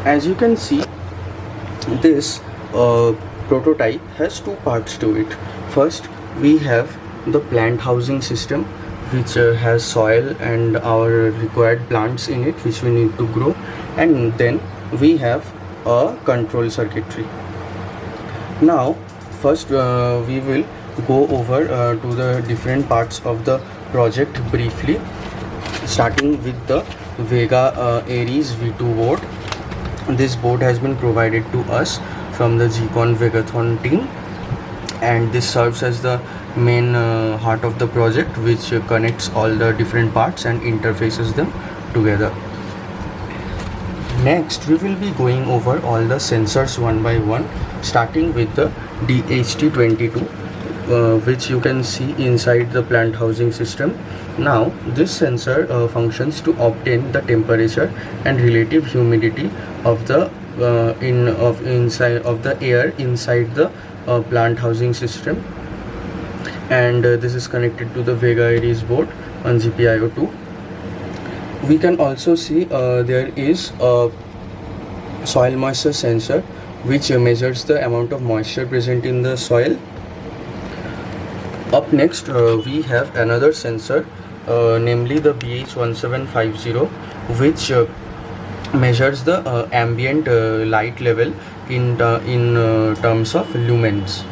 As you can see, this prototype has two parts to it. First, we have the plant housing system, which has soil and our required plants in it which we need to grow, and then we have a control circuitry. Now first we will go over to the different parts of the project briefly, starting with the VEGA Aries V2 board. This board has been provided to us from the GCON-VEGATHON team, and this serves as the main heart of the project, which connects all the different parts and interfaces them together. Next, we will be going over all the sensors one by one, starting with the DHT22, which you can see inside the plant housing system. Now, this sensor functions to obtain the temperature and relative humidity of the inside of the air inside the plant housing system, and this is connected to the VEGA Aries board on GPIO2. We can also see there is a soil moisture sensor which measures the amount of moisture present in the soil. Up next, we have another sensor, namely the BH1750, which measures the ambient light level in terms of lumens.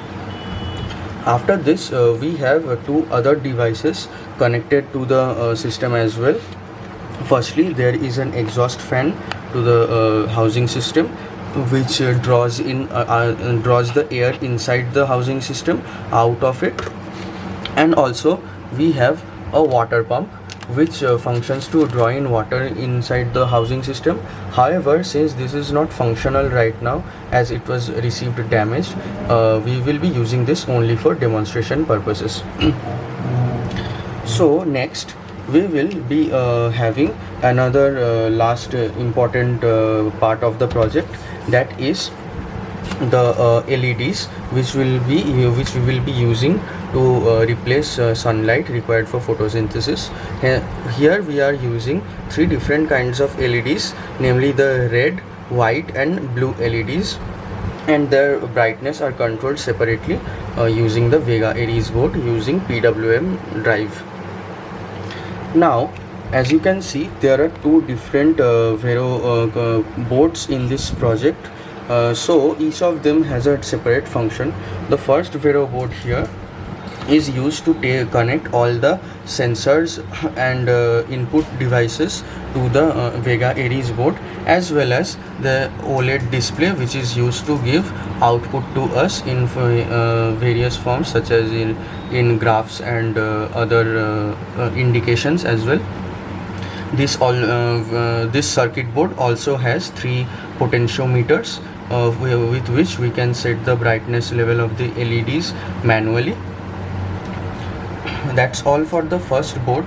After this, we have two other devices connected to the system as well. Firstly, there is an exhaust fan to the housing system, which draws the air inside the housing system out of it. And also we have a water pump which functions to draw in water inside the housing system. However, since this is not functional right now as it was received damaged, we will be using this only for demonstration purposes. So next we will be having another last important part of the project, that is the LEDs, which we will be using to replace sunlight required for photosynthesis. Here we are using three different kinds of LEDs, namely the red, white and blue LEDs, and their brightness are controlled separately using the VEGA Aries board using PWM drive. Now, as you can see, there are two different Vero boards in this project. So each of them has a separate function. The first Vero board here is used to connect all the sensors and input devices to the VEGA Aries board, as well as the OLED display, which is used to give output to us in various forms, such as in graphs and other indications as well. This circuit board also has three potentiometers with which we can set the brightness level of the LEDs manually. That's all for the first board.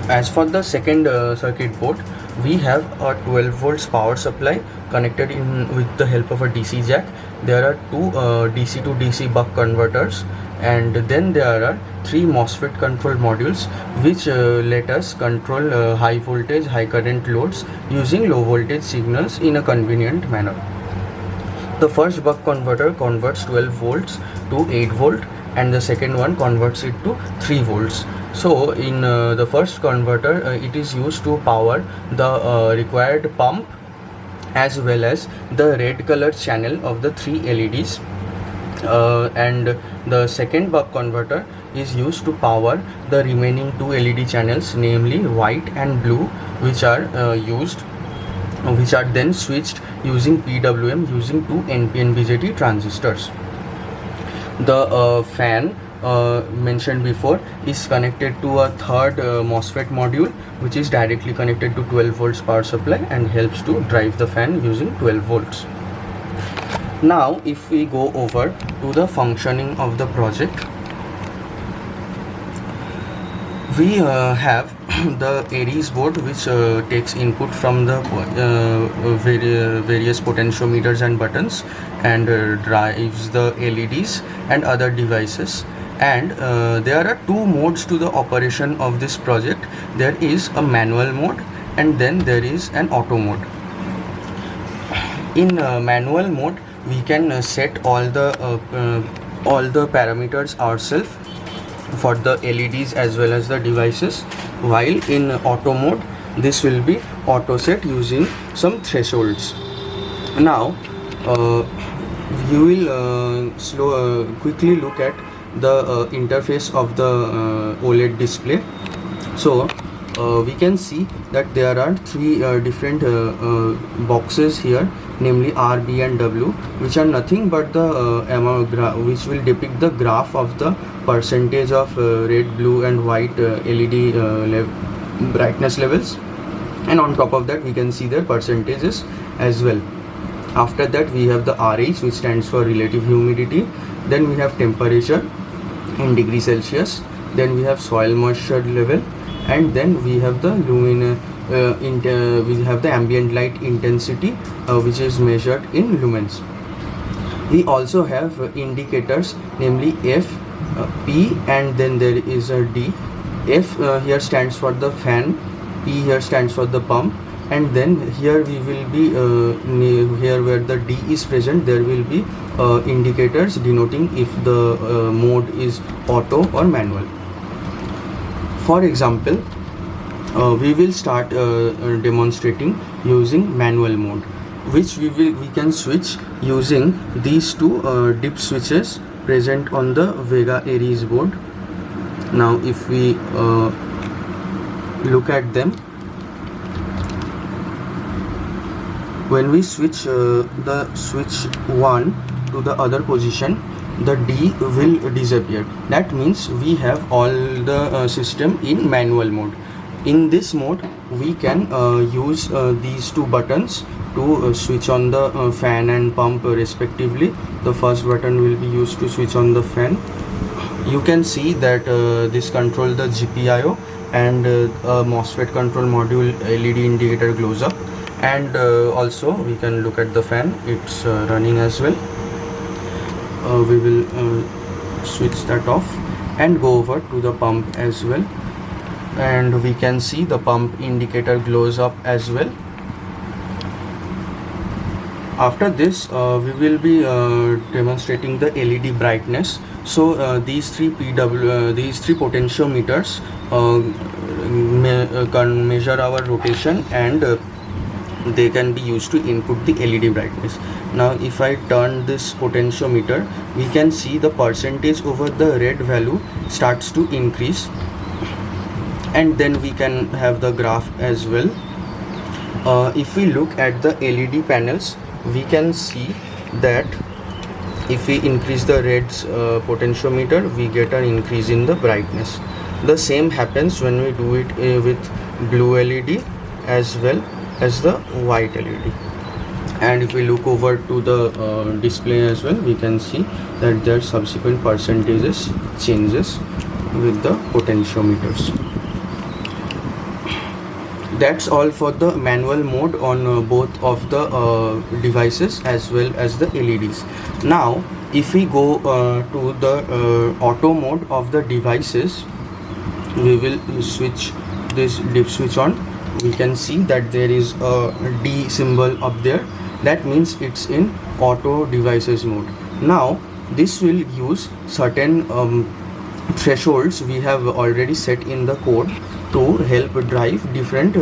As for the second circuit board, we have a 12 volts power supply connected in with the help of a DC jack. There are two DC to DC buck converters, and then there are three MOSFET control modules which let us control high voltage, high current loads using low voltage signals in a convenient manner. The first buck converter converts 12 volts to 8 volt, and the second one converts it to 3 volts. So in the first converter, it is used to power the required pump as well as the red color channel of the three LEDs, and the second buck converter is used to power the remaining two LED channels, namely white and blue, which are then switched using PWM using two NPN BJT transistors. The fan mentioned before is connected to a third MOSFET module, which is directly connected to 12 volts power supply and helps to drive the fan using 12 volts. Now if we go over to the functioning of the project, we have the Aries board, which takes input from the various potentiometers and buttons and drives the LEDs and other devices. And there are two modes to the operation of this project. There is a manual mode and then there is an auto mode. In manual mode, we can set all the parameters ourselves for the LEDs as well as the devices, while in auto mode this will be auto set using some thresholds. Now you will quickly look at the interface of the OLED display. So we can see that there are three different boxes here, namely R, B and W, which are nothing but the which will depict the graph of the percentage of red, blue and white LED brightness levels, and on top of that we can see their percentages as well. After that we have the RH, which stands for relative humidity. Then we have temperature in degree Celsius. Then we have soil moisture level, and then we have the we have the ambient light intensity, which is measured in lumens. We also have indicators, namely F, P, and then there is a D. F here stands for the fan, P here stands for the pump, and then here we will be here where the D is present, there will be indicators denoting if the mode is auto or manual. For example, we will start demonstrating using manual mode, which we can switch using these two dip switches present on the VEGA Aries board. Now if we look at them, when we switch the switch 1 to the other position, the D will disappear. That means we have all the system in manual mode. In this mode we can use these two buttons to switch on the fan and pump respectively. The first button will be used to switch on the fan. You can see that this controls the GPIO, and a MOSFET control module LED indicator glows up, and also we can look at the fan, it's running as well. We will switch that off and go over to the pump as well, and we can see the pump indicator glows up as well. After this we will be demonstrating the LED brightness. So these three potentiometers can measure our rotation, and they can be used to input the LED brightness. Now if I turn this potentiometer, we can see the percentage over the red value starts to increase, and then we can have the graph as well. If we look at the LED panels, we can see that if we increase the red's potentiometer, we get an increase in the brightness. The same happens when we do it with blue LED as well as the white LED. And if we look over to the display as well, we can see that their subsequent percentages changes with the potentiometers. That's all for the manual mode on both of the devices as well as the LEDs. Now if we go to the auto mode of the devices, we will switch this dip switch on. We can see that there is a D symbol up there. That means it's in auto devices mode. Now this will use certain thresholds we have already set in the code to help drive different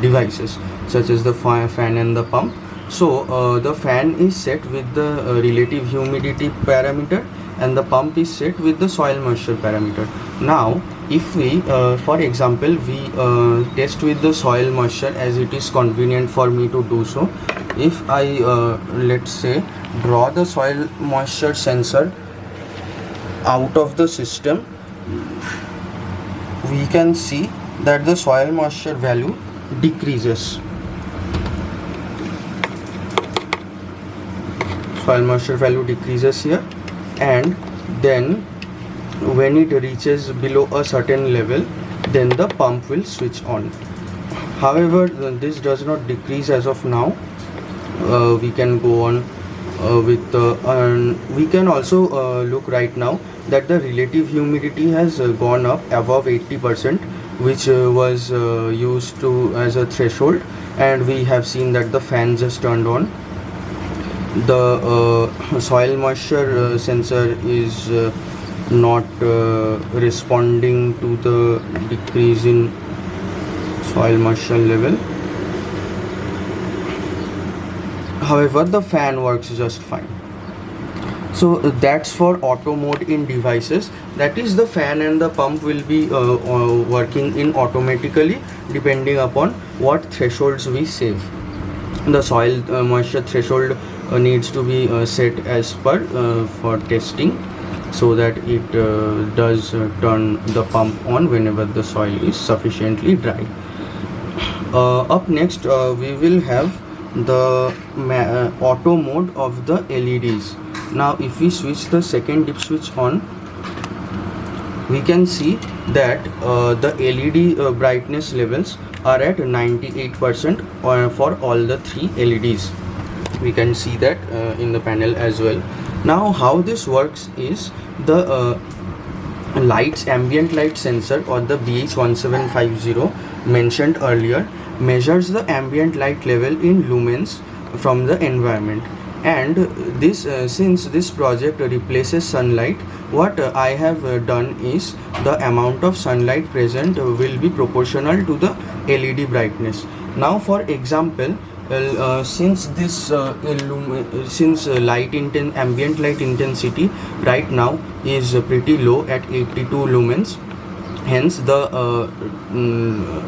devices such as the fan and the pump. So the fan is set with the relative humidity parameter, and the pump is set with the soil moisture parameter. Now if we for example we test with the soil moisture, as it is convenient for me to do so. If I let's say draw the soil moisture sensor out of the system, we can see that the soil moisture value decreases. Soil moisture value decreases here, and then when it reaches below a certain level, then the pump will switch on. However, this does not decrease as of now. We can go on with we can also look right now that the relative humidity has gone up above 80%, which was used to as a threshold. and we have seen that the fan just turned on. The soil moisture sensor is not responding to the decrease in soil moisture level. However, the fan works just fine. So that's for auto mode in devices. That is, the fan and the pump will be working in automatically depending upon what thresholds we save. The soil moisture threshold needs to be set as per for testing, so that it does turn the pump on whenever the soil is sufficiently dry. Up next we will have the auto mode of the LEDs. Now if we switch the second dip switch on, we can see that the LED brightness levels are at 98% for all the 3 LEDs. We can see that in the panel as well. Now how this works is, the ambient light sensor, or the BH1750 mentioned earlier, measures the ambient light level in lumens from the environment. And this since this project replaces sunlight, what I have done is, the amount of sunlight present will be proportional to the LED brightness. Now for example, since this ambient light intensity right now is pretty low at 82 lumens, hence the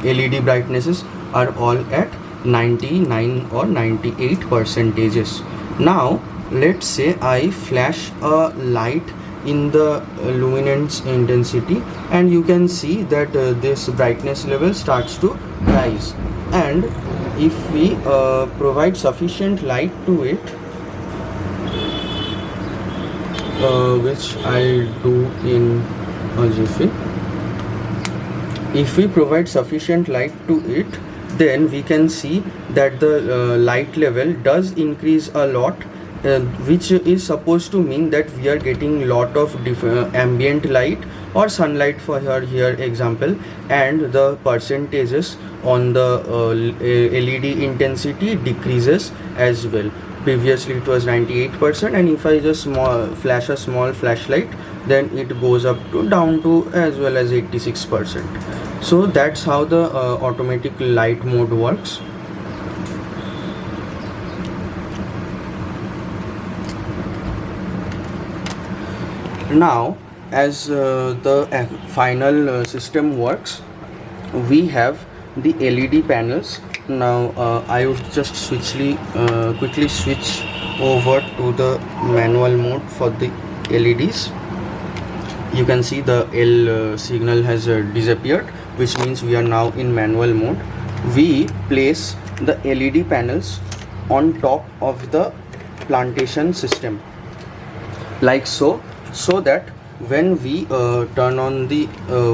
LED brightnesses are all at 99 or 98 percentages. Now let's say I flash a light in the luminance intensity, and you can see that this brightness level starts to rise. And if we provide sufficient light to it, which I'll do in a jiffy, if we provide sufficient light to it, then we can see that the light level does increase a lot, which is supposed to mean that we are getting lot of ambient light or sunlight for here example, and the percentages on the LED intensity decreases as well. Previously it was 98%, and if I just flash a small flashlight, then it goes up to down to as well as 86%. So that's how the automatic light mode works. Now as the final system works, we have the LED panels. Now I would just quickly switch over to the manual mode for the LEDs. You can see the L signal has disappeared, which means we are now in manual mode. We place the LED panels on top of the plantation system like so that when we turn on the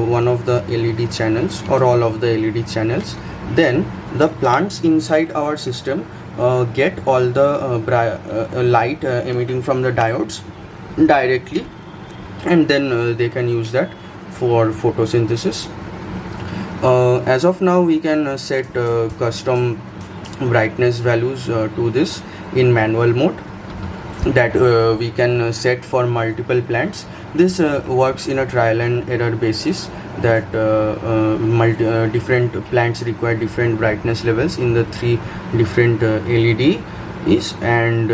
one of the LED channels or all of the LED channels, then the plants inside our system get all the light emitting from the diodes directly, and then they can use that for photosynthesis. As of now, we can set custom brightness values to this in manual mode, that we can set for multiple plants. This works in a trial and error basis, that different plants require different brightness levels in the 3 different LEDs, and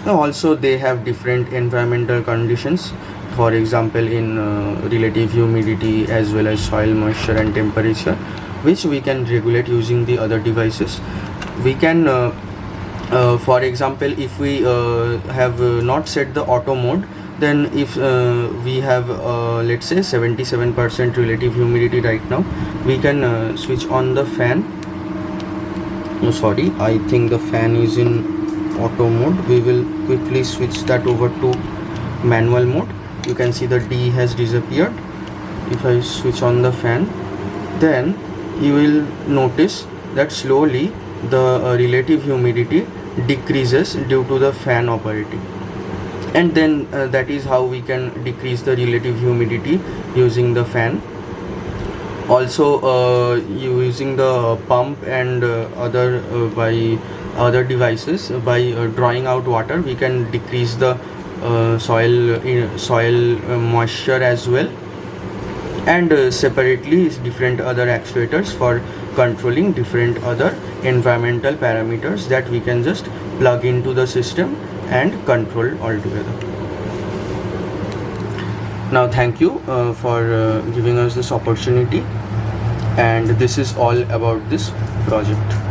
also they have different environmental conditions. For example, in relative humidity as well as soil moisture and temperature, which we can regulate using the other devices. We can for example, if we have not set the auto mode, then if we have let's say 77% relative humidity right now, we can switch on the fan. Oh, sorry, I think the fan is in auto mode. We will quickly switch that over to manual mode. You can see the D has disappeared. If I switch on the fan, then you will notice that slowly the relative humidity decreases due to the fan operating. And then that is how we can decrease the relative humidity using the fan. Also using the pump and by other devices, by drawing out water, we can decrease the soil moisture as well. And separately is different other actuators for controlling different other environmental parameters that we can just plug into the system and control altogether. Now thank you for giving us this opportunity, and this is all about this project.